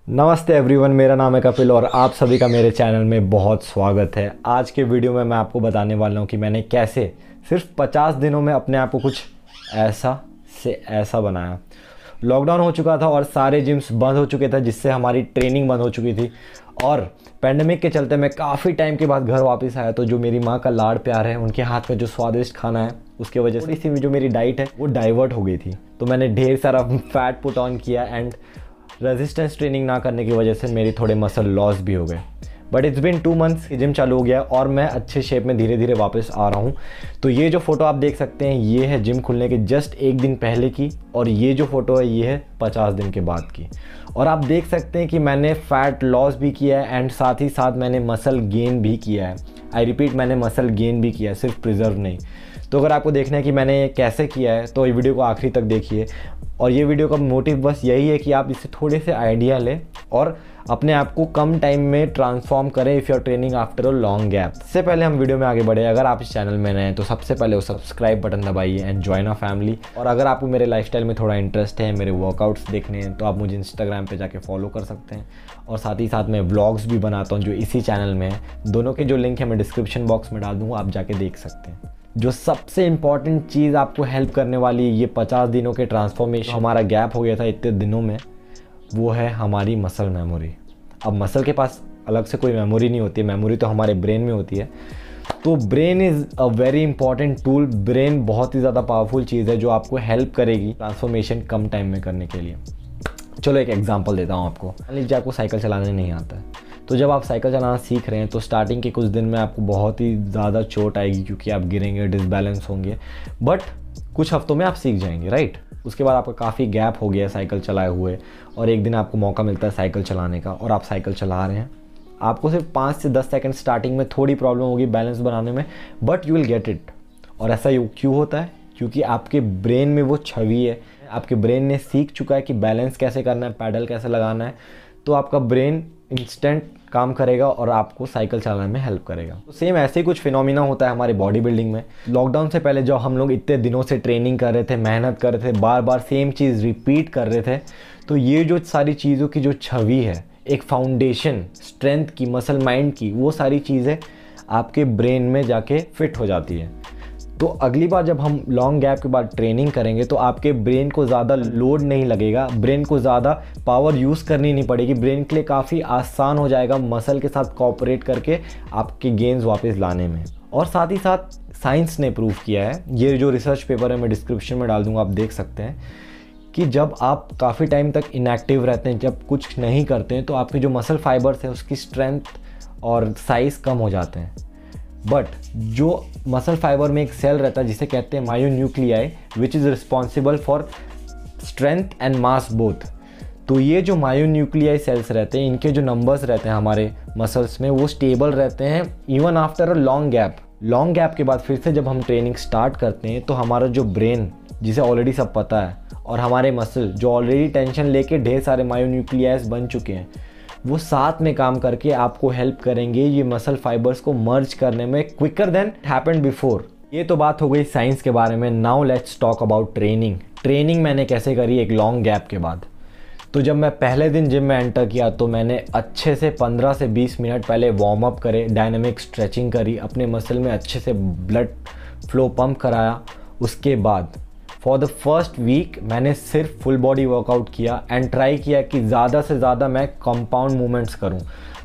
नमस्ते एवरीवन, मेरा नाम है कपिल और आप सभी का मेरे चैनल में बहुत स्वागत है। आज के वीडियो में मैं आपको बताने वाला हूँ कि मैंने कैसे सिर्फ 50 दिनों में अपने आप को कुछ ऐसा से ऐसा बनाया। लॉकडाउन हो चुका था और सारे जिम्स बंद हो चुके थे, जिससे हमारी ट्रेनिंग बंद हो चुकी थी और पैंडेमिक के चलते मैं काफ़ी टाइम के बाद घर वापस आया। तो जो मेरी माँ का लाड़ प्यार है, उनके हाथ का जो स्वादिष्ट खाना है, उसके वजह से थोड़ी सी जो मेरी डाइट है वो डाइवर्ट हो गई थी। तो मैंने ढेर सारा फैट पुट ऑन किया एंड रेजिस्टेंस ट्रेनिंग ना करने की वजह से मेरी थोड़े मसल लॉस भी हो गए। बट इट्स बिन 2 मंथ्स कि जिम चालू हो गया और मैं अच्छे शेप में धीरे धीरे वापस आ रहा हूँ। तो ये जो फ़ोटो आप देख सकते हैं, ये है जिम खुलने के जस्ट 1 दिन पहले की, और ये जो फ़ोटो है ये है 50 दिन के बाद की। और आप देख सकते हैं कि मैंने फ़ैट लॉस भी किया है एंड साथ ही साथ मैंने मसल गेन भी किया है। आई रिपीट, मैंने मसल गेन भी किया है, सिर्फ प्रिजर्व नहीं। तो अगर आपको देखना है कि मैंने कैसे किया है तो ये वीडियो को आखिरी तक देखिए। और ये वीडियो का मोटिव बस यही है कि आप इससे थोड़े से आइडिया लें और अपने आप को कम टाइम में ट्रांसफॉर्म करें if you are training after a long gap. इससे पहले हम वीडियो में आगे बढ़े, अगर आप इस चैनल में नए हैं तो सबसे पहले वो सब्सक्राइब बटन दबाइए एंड जॉइन अ फैमिली। और अगर आपको मेरे लाइफस्टाइल में थोड़ा इंटरेस्ट है, मेरे वर्कआउट्स देखने हैं, तो आप मुझे इंस्टाग्राम पे जाके फॉलो कर सकते हैं। और साथ ही साथ मैं व्लॉग्स भी बनाता हूँ जो इसी चैनल में है। दोनों के जो लिंक है मैं डिस्क्रिप्शन बॉक्स में डाल दूँगा, आप जाके देख सकते हैं। जो सबसे इम्पॉर्टेंट चीज़ आपको हेल्प करने वाली है ये 50 दिनों के ट्रांसफॉर्मेशन, हमारा गैप हो गया था इतने दिनों में, वो है हमारी मसल मेमोरी। अब मसल के पास अलग से कोई मेमोरी नहीं होती है, मेमोरी तो हमारे ब्रेन में होती है। तो brain is a very important tool. Brain बहुत ही ज़्यादा पावरफुल चीज़ है जो आपको हेल्प करेगी ट्रांसफॉर्मेशन कम टाइम में करने के लिए। चलो एक एग्जांपल देता हूँ आपको। मान लीजिए आपको साइकिल चलाने नहीं आता है, तो जब आप साइकिल चलाना सीख रहे हैं तो स्टार्टिंग के कुछ दिन में आपको बहुत ही ज़्यादा चोट आएगी, क्योंकि आप गिरेंगे, डिसबैलेंस होंगे। बट कुछ हफ्तों में आप सीख जाएंगे, राइट। उसके बाद आपका काफ़ी गैप हो गया साइकिल चलाए हुए, और एक दिन आपको मौका मिलता है साइकिल चलाने का और आप साइकिल चला रहे हैं। आपको सिर्फ 5 से 10 सेकेंड स्टार्टिंग में थोड़ी प्रॉब्लम होगी बैलेंस बनाने में, but you will get it. और ऐसा क्यों होता है? क्योंकि आपके ब्रेन में वो छवि है, आपके ब्रेन ने सीख चुका है कि बैलेंस कैसे करना है, पैडल कैसे लगाना है। तो आपका ब्रेन इंस्टेंट काम करेगा और आपको साइकिल चलाने में हेल्प करेगा। तो सेम ऐसे ही कुछ फिनोमिना होता है हमारे बॉडी बिल्डिंग में। लॉकडाउन से पहले जब हम लोग इतने दिनों से ट्रेनिंग कर रहे थे, मेहनत कर रहे थे, बार बार सेम चीज़ रिपीट कर रहे थे, तो ये जो सारी चीज़ों की जो छवि है, एक फाउंडेशन स्ट्रेंथ की, मसल माइंड की, वो सारी चीज़ें आपके ब्रेन में जाके फिट हो जाती है। तो अगली बार जब हम लॉन्ग गैप के बाद ट्रेनिंग करेंगे तो आपके ब्रेन को ज़्यादा लोड नहीं लगेगा, ब्रेन को ज़्यादा पावर यूज़ करनी नहीं पड़ेगी। ब्रेन के लिए काफ़ी आसान हो जाएगा मसल के साथ कोऑपरेट करके आपके गेन्स वापस लाने में। और साथ ही साथ साइंस ने प्रूव किया है, ये जो रिसर्च पेपर है मैं डिस्क्रिप्शन में डाल दूँगा, आप देख सकते हैं, कि जब आप काफ़ी टाइम तक इनएक्टिव रहते हैं, जब कुछ नहीं करते हैं, तो आपके जो मसल फाइबर्स हैं उसकी स्ट्रेंथ और साइज़ कम हो जाते हैं। बट जो मसल फाइबर में एक सेल रहता है जिसे कहते हैं myonuclei, which is responsible for strength and mass both. तो ये जो मायोन्यूक्लियाई सेल्स रहते हैं, इनके जो नंबर्स रहते हैं हमारे मसल्स में, वो स्टेबल रहते हैं even after a long gap. Long gap के बाद फिर से जब हम ट्रेनिंग स्टार्ट करते हैं तो हमारा जो ब्रेन, जिसे ऑलरेडी सब पता है, और हमारे मसल जो ऑलरेडी टेंशन लेके ढेर सारे मायोन्यूक्लियाइज बन चुके हैं, वो साथ में काम करके आपको हेल्प करेंगे ये मसल फाइबर्स को मर्ज करने में क्विकर देन हैपेंड बिफोर। ये तो बात हो गई साइंस के बारे में। Now let's talk about training. Training मैंने कैसे करी एक लॉन्ग गैप के बाद। तो जब मैं पहले दिन जिम में एंटर किया तो मैंने अच्छे से 15 से 20 मिनट पहले वार्म अप करे, डायनामिक स्ट्रेचिंग करी, अपने मसल में अच्छे से ब्लड फ्लो पंप कराया। उसके बाद फॉर द फर्स्ट वीक मैंने सिर्फ फुल बॉडी वर्कआउट किया एंड ट्राई किया कि ज़्यादा से ज़्यादा मैं कंपाउंड मूवमेंट्स करूं।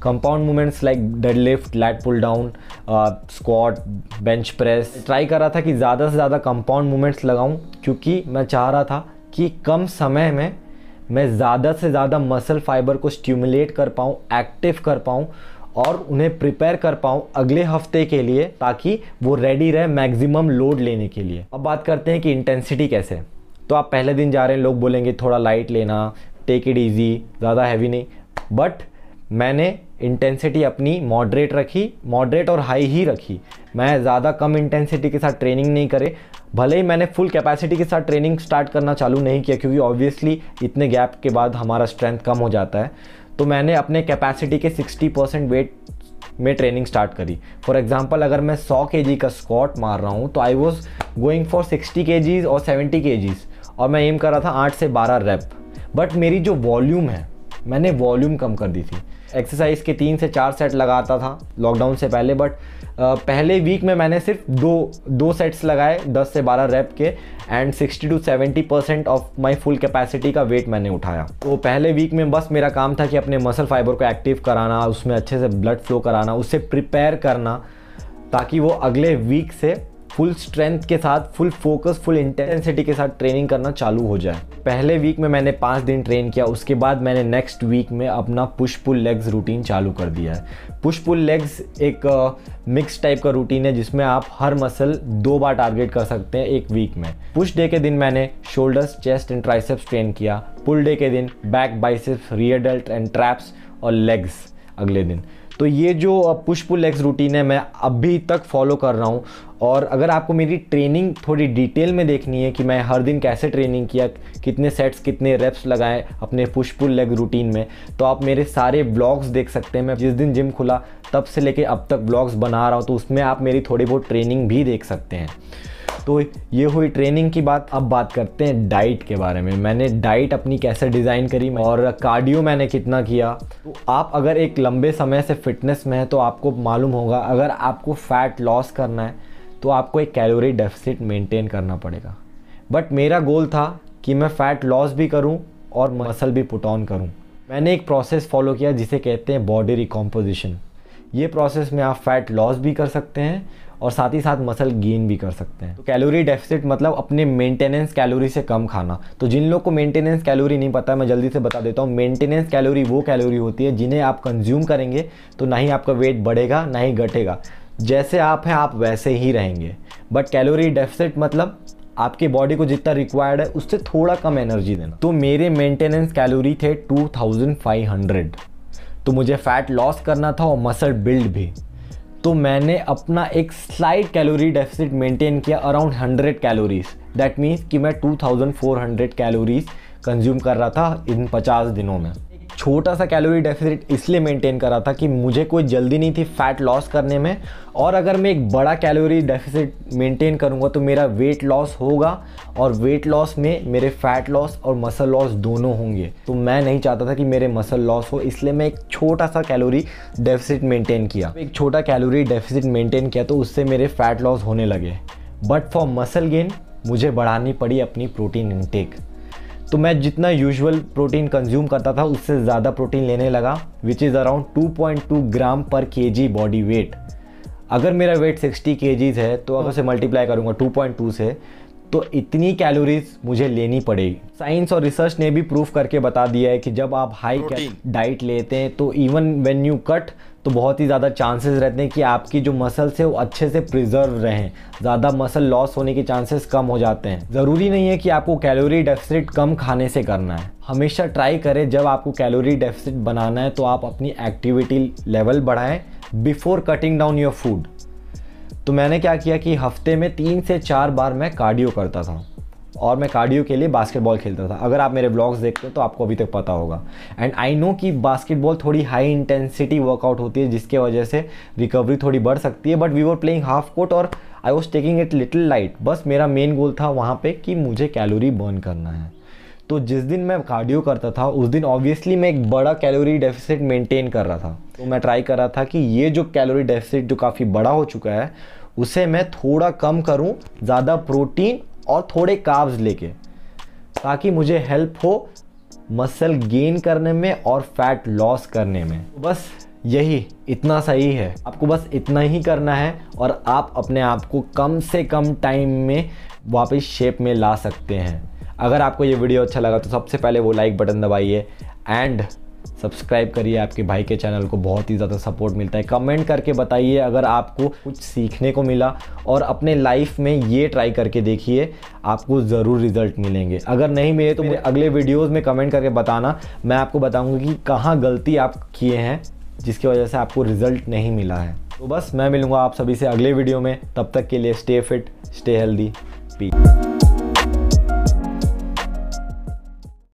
Compound movements like deadlift, lat pull down, squat, bench press. Try कर रहा था कि ज़्यादा से ज़्यादा कंपाउंड मूवमेंट्स लगाऊं, क्योंकि मैं चाह रहा था कि कम समय में मैं ज़्यादा से ज़्यादा मसल फाइबर को स्टिमुलेट कर पाऊँ, एक्टिव कर पाऊँ और उन्हें प्रिपेयर कर पाऊँ अगले हफ्ते के लिए, ताकि वो रेडी रहे मैक्सिमम लोड लेने के लिए। अब बात करते हैं कि इंटेंसिटी कैसे। तो आप पहले दिन जा रहे हैं, लोग बोलेंगे थोड़ा लाइट लेना, टेक इट इजी, ज़्यादा हैवी नहीं। बट मैंने इंटेंसिटी अपनी मॉडरेट रखी, मॉडरेट और हाई ही रखी। मैं ज़्यादा कम इंटेंसिटी के साथ ट्रेनिंग नहीं करे। भले ही मैंने फुल कैपेसिटी के साथ ट्रेनिंग स्टार्ट करना चालू नहीं किया, क्योंकि ऑब्वियसली इतने गैप के बाद हमारा स्ट्रेंथ कम हो जाता है। तो मैंने अपने कैपेसिटी के 60% वेट में ट्रेनिंग स्टार्ट करी। फॉर एग्जांपल, अगर मैं 100 kg का स्क्वाट मार रहा हूँ तो I was going for 60 kgs और 70 kgs, और मैं एम कर रहा था 8 से 12 रेप। बट मेरी जो वॉल्यूम है मैंने वॉल्यूम कम कर दी थी। एक्सरसाइज के 3 से 4 सेट लगाता था लॉकडाउन से पहले, बट पहले वीक में मैंने सिर्फ दो सेट्स लगाए 10 से 12 रैप के, and 60 to 70% of my full capacity का वेट मैंने उठाया। तो पहले वीक में बस मेरा काम था कि अपने मसल फाइबर को एक्टिव कराना, उसमें अच्छे से ब्लड फ्लो कराना, उससे प्रिपेयर करना, ताकि वो अगले वीक से फुल स्ट्रेंथ के साथ, फुल फोकस, फुल इंटेंसिटी के साथ ट्रेनिंग करना चालू हो जाए। पहले वीक में मैंने 5 दिन ट्रेन किया, उसके बाद मैंने नेक्स्ट वीक में अपना पुश पुल लेग्स रूटीन चालू कर दिया है। पुश पुल लेग्स एक मिक्स टाइप का रूटीन है जिसमें आप हर मसल 2 बार टारगेट कर सकते हैं एक वीक में। पुश डे के दिन मैंने shoulders, chest and triceps train किया। पुल डे के दिन back, biceps, rear dealt and traps और लेग्स अगले दिन। तो ये जो पुश पुल लेग्स रूटीन है मैं अभी तक फॉलो कर रहा हूँ। और अगर आपको मेरी ट्रेनिंग थोड़ी डिटेल में देखनी है कि मैं हर दिन कैसे ट्रेनिंग किया, कितने सेट्स, कितने रेप्स लगाए अपने पुश पुल लेग रूटीन में, तो आप मेरे सारे ब्लॉग्स देख सकते हैं। मैं जिस दिन जिम खुला तब से लेके अब तक ब्लॉग्स बना रहा हूँ, तो उसमें आप मेरी थोड़ी बहुत ट्रेनिंग भी देख सकते हैं। तो ये हुई ट्रेनिंग की बात। अब बात करते हैं डाइट के बारे में। मैंने डाइट अपनी कैसे डिज़ाइन करी और कार्डियो मैंने कितना किया। तो आप अगर एक लंबे समय से फिटनेस में है तो आपको मालूम होगा, अगर आपको फैट लॉस करना है तो आपको एक कैलोरी डेफिसिट मेंटेन करना पड़ेगा। बट मेरा गोल था कि मैं फ़ैट लॉस भी करूं और मसल भी पुट ऑन करूं। मैंने एक प्रोसेस फॉलो किया जिसे कहते हैं बॉडी रिकॉम्पोजिशन। ये प्रोसेस में आप फैट लॉस भी कर सकते हैं और साथ ही साथ मसल गेन भी कर सकते हैं। तो कैलोरी डेफिसिट मतलब अपने मेंटेनेंस कैलोरी से कम खाना। तो जिन लोग को मेंटेनेंस कैलोरी नहीं पता, मैं जल्दी से बता देता हूँ। मेंटेनेंस कैलोरी वो कैलोरी होती है जिन्हें आप कंज्यूम करेंगे तो ना ही आपका वेट बढ़ेगा ना ही घटेगा, जैसे आप हैं आप वैसे ही रहेंगे। बट कैलोरी डेफिसिट मतलब आपकी बॉडी को जितना रिक्वायर्ड है उससे थोड़ा कम एनर्जी देना। तो मेरे मेंटेनेंस कैलोरी थे 2500। तो मुझे फैट लॉस करना था और मसल बिल्ड भी। तो मैंने अपना एक स्लाइट कैलोरी डेफिसिट मेंटेन किया अराउंड 100 कैलोरीज। दैट मीन्स कि मैं 2400 कैलोरीज कंज्यूम कर रहा था इन 50 दिनों में। छोटा सा कैलोरी डेफिसिट इसलिए मेंटेन कर रहा था कि मुझे कोई जल्दी नहीं थी फैट लॉस करने में, और अगर मैं एक बड़ा कैलोरी डेफिसिट मेंटेन करूंगा तो मेरा वेट लॉस होगा और वेट लॉस में मेरे फैट लॉस और मसल लॉस दोनों होंगे। तो मैं नहीं चाहता था कि मेरे मसल लॉस हो, इसलिए मैं एक छोटा सा कैलोरी डेफिसिट मेंटेन किया। एक छोटा कैलोरी डेफिसिट मेंटेन किया तो उससे मेरे फैट लॉस होने लगे। बट फॉर मसल गेन मुझे बढ़ानी पड़ी अपनी प्रोटीन इनटेक। तो मैं जितना यूजुअल प्रोटीन कंज्यूम करता था उससे ज़्यादा प्रोटीन लेने लगा, विच इज़ अराउंड 2.2 ग्राम पर केजी बॉडी वेट। अगर मेरा वेट 60 केजीज है तो अगर उसे मल्टीप्लाई करूँगा 2.2 से, तो इतनी कैलोरीज मुझे लेनी पड़ेगी। साइंस और रिसर्च ने भी प्रूफ करके बता दिया है कि जब आप हाई डाइट लेते हैं तो इवन व्हेन यू कट तो बहुत ही ज़्यादा चांसेस रहते हैं कि आपकी जो मसल्स है वो अच्छे से प्रिजर्व रहें, ज़्यादा मसल लॉस होने के चांसेस कम हो जाते हैं। ज़रूरी नहीं है कि आपको कैलोरी डेफिसिट कम खाने से करना है। हमेशा ट्राई करें जब आपको कैलोरी डेफिसिट बनाना है तो आप अपनी एक्टिविटी लेवल बढ़ाएं before cutting down your food. तो मैंने क्या किया कि हफ्ते में 3 से 4 बार मैं कार्डियो करता था और मैं कार्डियो के लिए बास्केटबॉल खेलता था। अगर आप मेरे ब्लॉग्स देखते हैं तो आपको अभी तक पता होगा। एंड आई नो कि बास्केटबॉल थोड़ी हाई इंटेंसिटी वर्कआउट होती है जिसके वजह से रिकवरी थोड़ी बढ़ सकती है, but we were playing half court और I was taking it little light. बस मेरा मेन गोल था वहाँ पे कि मुझे कैलोरी बर्न करना है। तो जिस दिन मैं कार्डियो करता था उस दिन ऑब्वियसली मैं एक बड़ा कैलोरी डेफिसिट मेंटेन कर रहा था। तो मैं ट्राई कर रहा था कि ये जो कैलोरी डेफिसिट जो काफ़ी बड़ा हो चुका है उसे मैं थोड़ा कम करूं, ज़्यादा प्रोटीन और थोड़े कार्ब्स लेके, ताकि मुझे हेल्प हो मसल गेन करने में और फैट लॉस करने में। बस यही इतना सही है। आपको बस इतना ही करना है और आप अपने आप को कम से कम टाइम में वापस शेप में ला सकते हैं। अगर आपको ये वीडियो अच्छा लगा तो सबसे पहले वो लाइक बटन दबाइए एंड सब्सक्राइब करिए। आपके भाई के चैनल को बहुत ही ज़्यादा सपोर्ट मिलता है। कमेंट करके बताइए अगर आपको कुछ सीखने को मिला, और अपने लाइफ में ये ट्राई करके देखिए, आपको ज़रूर रिजल्ट मिलेंगे। अगर नहीं मिले तो मेरे अगले वीडियोस में कमेंट करके बताना, मैं आपको बताऊंगा कि कहाँ गलती आप किए हैं जिसकी वजह से आपको रिजल्ट नहीं मिला है। तो बस मैं मिलूँगा आप सभी से अगले वीडियो में। तब तक के लिए stay fit, stay healthy, piece.